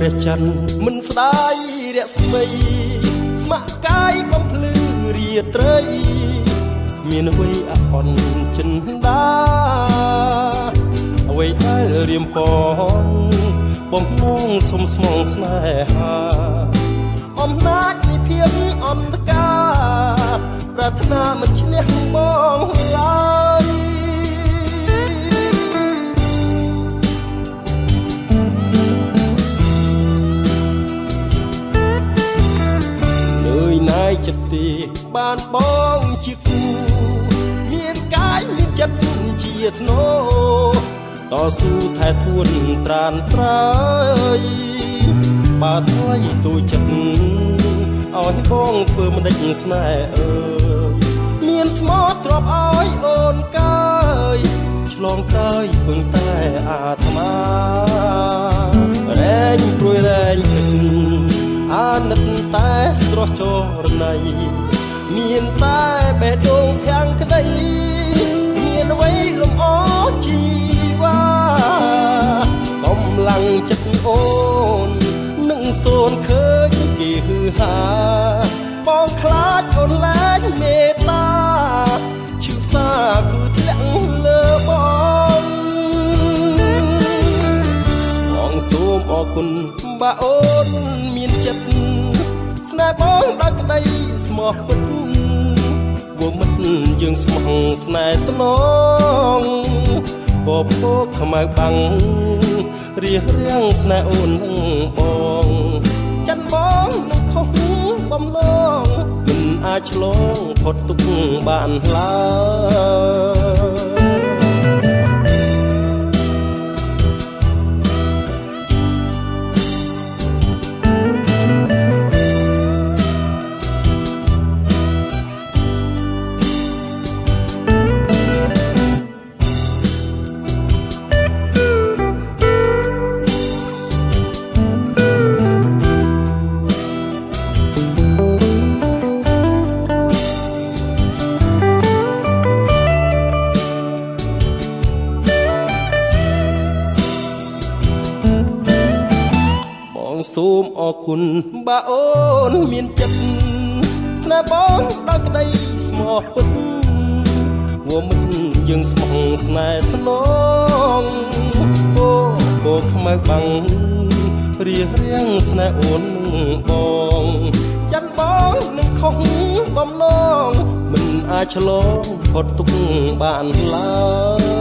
ព្រះច័ន្ទមិនស្ដាយរស្មីស្ម័គ្រកាយបំភ្លឺរាត្រីមានអ្វីអអន់ចិនដាអ្វីដែលរៀមពន់បំណងសុំស្មងស្នេហាអំណាចនៃភាពអន្តការប្រាថ្នាមិនឈ្នះបងឡើយនឿយណាយចិត្តទេបានបងជាគូមានកាយមានចិត្តជាធ្នោតស៊ូថែធួនត្រានត្រើយបើថ្លៃទូចិត្តឲ្យបងធ្វើមិនដេចស្នេហ៍មានស្មោះទ្របឲ្យអូនកើយឆ្លងកើយពឹងតែអាត្មារែងព្រួយរែងគិតអាណិតតែស្រស់ចរណៃមានតែបេះដូងភាំងក្តីមានអ្វីលំអជីវ៉ាកម្លាំងចិត្តអូននឹងសូនឃើញគេហឺហាបងខ្លាចអូនលែងមេត្តាឈឺផ្សាគឺធ្លាក់លើបងសូមអរគុណបើអូនមានចិត្តស្នេហ៍បងដោយក្តីស្មោះពិតវមិត្តយើងស្មោះស្នេហ៍ស្នងពពកខ្មៅបាំងរៀបរៀងស្នេហ៍អូននឹងបងចិនបងនឹងខុសបំណងមិនអាចឆ្លងផុតទុកបានឡើយសូមអរគុណបើអូនមានចិត្តស្នេហ៍បងដោយក្តីស្មោះពិតវមិត្តយើងស្មោះស្នេហ៍ស្នងអូខ្មៅបាំងរៀបរៀងស្នេហ៍អូននឹងបងចិនបងនឹងខុសបំណងមិនអាចឆ្លងផុតទុកបានឡើយ